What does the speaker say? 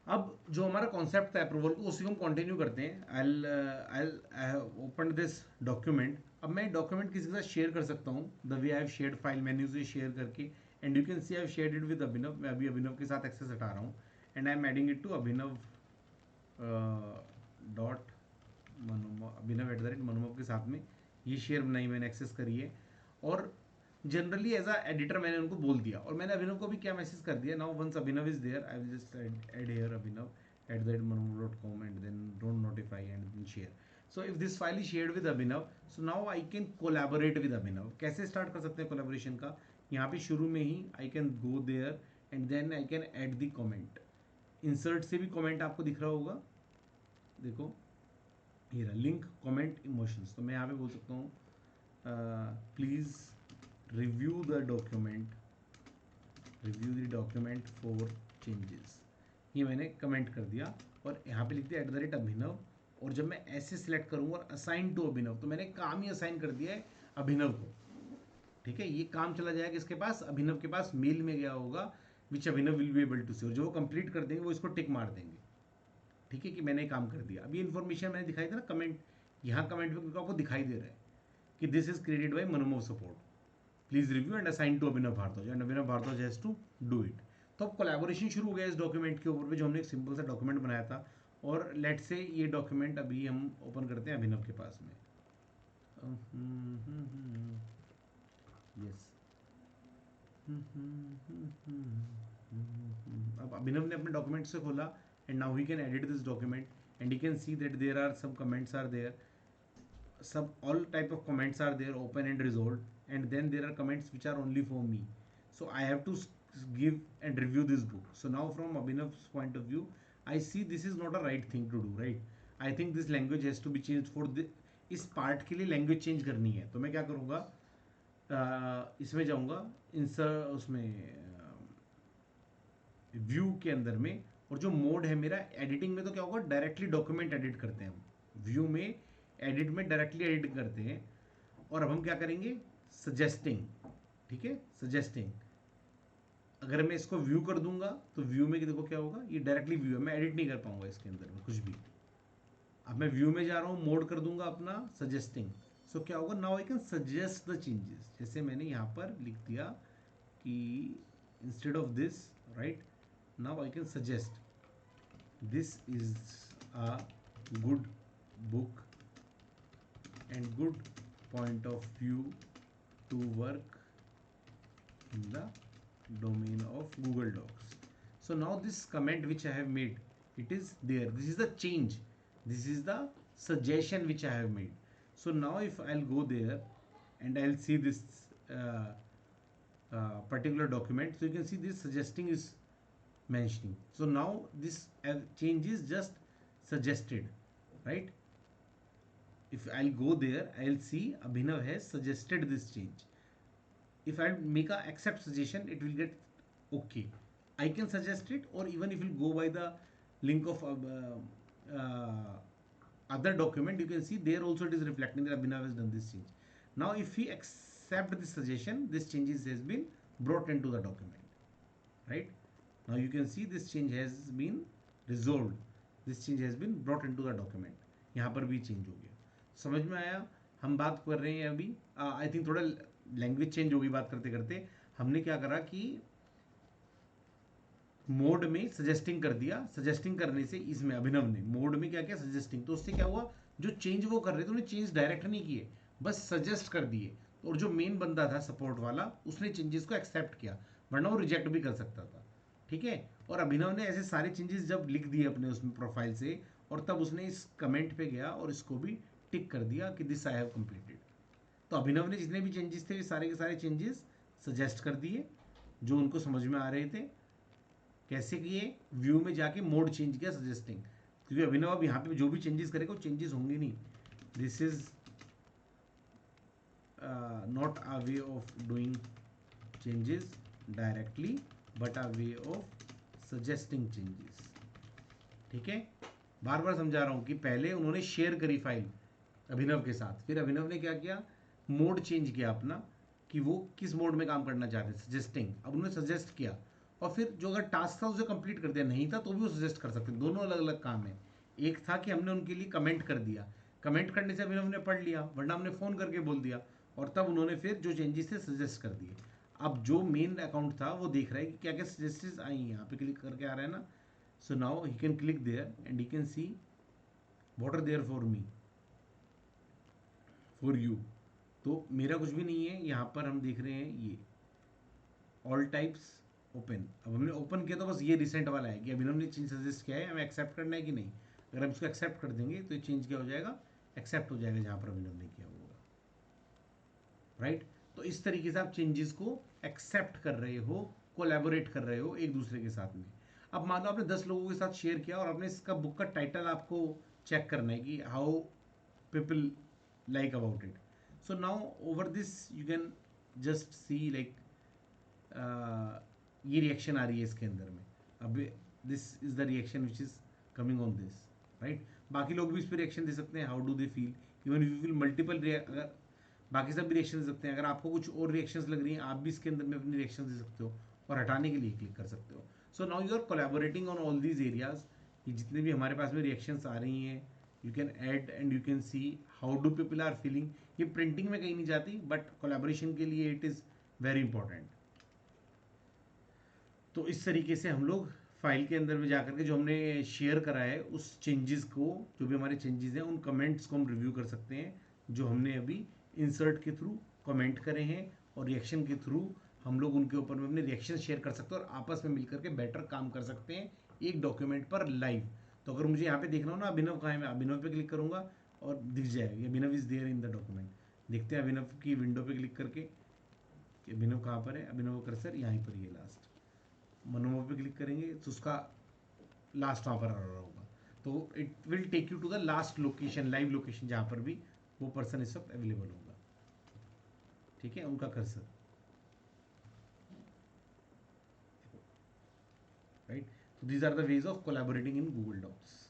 अब जो हमारा कॉन्सेप्ट था अप्रूवल को, उसी को हम कंटिन्यू करते हैं। I open this document. अब मैं डॉक्यूमेंट किसी के साथ शेयर कर सकता हूँ, the way I have shared file menu से शेयर करके। And you can see I have shared it with Abhinav. मैं अभी अभिनव के साथ एक्सेस हटा रहा हूँ and I am adding it to Abhinav dot Manomo, Abhinav @Manomo के साथ में ये शेयर बनाई मैंने, एक्सेस करी है। और जनरली एज अ एडिटर मैंने उनको बोल दिया, और मैंने अभिनव को भी क्या मैसेज कर दिया, now once Abhinav is there I will just add here Abhinav @manomo.com and then don't notify and then share. So if this file is shared with Abhinav, so now I can collaborate with Abhinav. कैसे start कर सकते हैं collaboration का? यहाँ पे शुरू में ही I can go there and then I can add the comment. Insert से भी कमेंट आपको दिख रहा होगा, देखो ये रहा लिंक कमेंट इमोशंस। तो मैं यहाँ पे बोल सकता हूँ please review the document for changes. ये मैंने कमेंट कर दिया और यहाँ पे लिख दिया @अभिनव। और जब मैं ऐसे सिलेक्ट करूँगा और असाइन टू अभिनव, तो मैंने काम ही असाइन कर दिया है अभिनव को। ठीक है, ये काम चला जाएगा किसके पास? अभिनव के पास। मेल में गया होगा विच अभिनव विल बी एबल टू सी, और जो वो कंप्लीट कर देंगे वो इसको टिक मार देंगे। ठीक है, कि मैंने काम कर दिया। अभी इन्फॉर्मेशन मैंने दिखाई था ना कमेंट, यहाँ कमेंट में आपको दिखाई दे रहा है कि this is created by Manomo support, please review and assign to Abhinav Bhardwaj and Abhinav Bhardwaj has to do it. तो अब कोलैबोरेशन शुरू हो गया इस डॉक्यूमेंट के ऊपर पे, जो हमने एक सिंपल सा डॉक्यूमेंट बनाया था। और लेट से ये डॉक्यूमेंट अभी हम ओपन करते हैं अभिनव के पास में। यस, अब अभिनव ने अपने डॉक्यूमेंट से खोला and now he can edit this document and you can see that there are some comments are there, some all type of comments are there, open and resolved, and then there are comments which are only for me. So I have to give and review this book. So now from Abhinav's point of view, I see this is not a right thing to do, right? I think this language has to be changed for the, इस part के लिए language change करनी है। तो मैं क्या करूँगा, इसमें जाऊँगा इंसर्ट, उसमें व्यू के अंदर में, और जो मोड है मेरा एडिटिंग में, तो क्या होगा, डायरेक्टली डॉक्यूमेंट एडिट करते हैं हम। व्यू में एडिट में डायरेक्टली एडिट करते हैं। और अब हम क्या करेंगे, सजेस्टिंग। ठीक है, सजेस्टिंग। अगर मैं इसको व्यू कर दूंगा तो व्यू में देखो क्या होगा, ये डायरेक्टली व्यू है, मैं एडिट नहीं कर पाऊंगा इसके अंदर में कुछ भी। अब मैं व्यू में जा रहा हूँ, मोड कर दूंगा अपना सजेस्टिंग। सो क्या होगा, now I can suggest the changes. जैसे मैंने यहाँ पर लिख दिया कि instead of this, right, now I can suggest this is a good book and good point of view to work in the domain of Google Docs. So now this comment which I have made, it is there, this is the change, this is the suggestion which I have made. So now if I'll go there and I'll see this particular document, so you can see this suggesting is mentioning. So now this change is just suggested, right? If I'll go there, I'll see Abhinav has suggested this change. If I make a accept suggestion, it will get okay. I can suggest it, or even if you go by the link of other document, you can see there also it is reflecting that Abhinav has done this change. Now if he accept this suggestion, this changes has been brought into the document, right? Now you can see this change has been resolved, this change has been brought into the document. यहाँ पर भी change हो गया। समझ में आया? हम बात कर रहे हैं अभी, आई थिंक थोड़ा लैंग्वेज चेंज होगी बात करते करते। हमने क्या करा कि मोड में सजेस्टिंग कर दिया, सजेस्टिंग करने से इसमें अभिनव ने मोड में क्या किया, सजेस्टिंग। तो उससे क्या हुआ, जो चेंज वो कर रहे थे उन्हें चेंज डायरेक्ट नहीं किए, बस सजेस्ट कर दिए। और जो मेन बंदा था सपोर्ट वाला, उसने चेंजेस को एक्सेप्ट किया, वरना वो रिजेक्ट भी कर सकता था। ठीक है, और अभिनव ने ऐसे सारे चेंजेस जब लिख दिए अपने उसमें प्रोफाइल से, और तब उसने इस कमेंट पे गया और इसको भी टिक कर दिया कि दिस आई हैव कंप्लीटेड। तो अभिनव ने जितने भी चेंजेस थे, सारे के सारे चेंजेस सजेस्ट कर दिए जो उनको समझ में आ रहे थे। कैसे किए, व्यू में जाके मोड चेंज किया सजेस्टिंग, क्योंकि अभिनव अब यहाँ पे जो भी चेंजेस करेगा वो चेंजेस होंगे नहीं। This is not a way of doing changes directly, but a way of suggesting changes. ठीक है, बार बार समझा रहा हूँ कि पहले उन्होंने शेयर करी फाइल अभिनव के साथ, फिर अभिनव ने क्या किया, मोड चेंज किया अपना कि वो किस मोड में काम करना चाहते हैं, सजेस्टिंग। अब उन्होंने सजेस्ट किया और फिर जो अगर टास्क था उसे कंप्लीट कर दिया, नहीं था तो भी वो सजेस्ट कर सकते हैं। दोनों अलग अलग काम है। एक था कि हमने उनके लिए कमेंट कर दिया, कमेंट करने से अभिनव ने पढ़ लिया, वरना हमने फ़ोन करके बोल दिया, और तब उन्होंने फिर जो चेंजेस थे सजेस्ट कर दिए। अब जो मेन अकाउंट था वो देख रहा है कि क्या क्या सजेस्टेड आई हैं, यहाँ पे क्लिक करके आ रहा है ना। So now he can click there and he can see what are there for me, for you. तो मेरा कुछ भी नहीं है, यहाँ पर हम देख रहे हैं ये ऑल टाइप्स ओपन। अब हमने ओपन किया तो बस ये रिसेंट वाला है कि अभिनव ने चेंज सजेस्ट किया है, हमें एक्सेप्ट करना है कि नहीं। अगर हम इसको एक्सेप्ट कर देंगे तो ये चेंज क्या हो जाएगा, एक्सेप्ट हो जाएगा जहाँ पर अभिनव ने किया होगा, राइट। तो इस तरीके से आप चेंजेस को एक्सेप्ट कर रहे हो, कोलैबोरेट कर रहे हो एक दूसरे के साथ में। अब मान लो आपने 10 लोगों के साथ शेयर किया और आपने इसका बुक का टाइटल आपको चेक करना है कि how people like about it. So now over this you can just see like ये रिएक्शन आ रही है इसके अंदर में। अब this is the reaction which is coming on this, right. बाकी लोग भी इस पर रिएक्शन दे सकते हैं, how do they feel, even you will multiple, अगर बाकी सब भी रिएक्शन दे सकते हैं। अगर आपको कुछ और रिएक्शंस लग रही हैं, आप भी इसके अंदर में अपनी रिएक्शन दे सकते हो और हटाने के लिए क्लिक कर सकते हो। So now you are collaborating on all these areas. ये जितने भी हमारे पास में रिएक्शंस आ रही हैं, you can add and you can see how do people are feeling. ये प्रिंटिंग में कहीं नहीं जाती, बट कोलैबोरेशन के लिए इट इज़ वेरी इंपॉर्टेंट। तो इस तरीके से हम लोग फाइल के अंदर में जाकर के जो हमने शेयर करा है उस चेंजेस को, जो भी हमारे चेंजेस हैं उन कमेंट्स को हम रिव्यू कर सकते हैं, जो हमने अभी इंसर्ट के थ्रू कमेंट करे हैं, और रिएक्शन के थ्रू हम लोग उनके ऊपर में अपने रिएक्शन शेयर कर सकते हैं और आपस में मिलकर के बेटर काम कर सकते हैं एक डॉक्यूमेंट पर लाइव। तो अगर मुझे यहाँ पे देखना हो ना अभिनव कहाँ है, मैं अभिनव पे क्लिक करूँगा और दिख जाएगा Abhinav is there in the document. देखते हैं अभिनव की विंडो पे क्लिक करके कि अभिनव कहाँ पर है। अभिनव कर्सर यहीं पर ही है, लास्ट मनोमो पे क्लिक करेंगे तो उसका लास्ट वहाँ पर आ रहा होगा। तो it will take you to the last location, live location, जहाँ पर भी वो पर्सन इस वक्त अवेलेबल होगा। ठीक है, उनका कर्सर, राइट। तो these are the ways of collaborating in Google docs.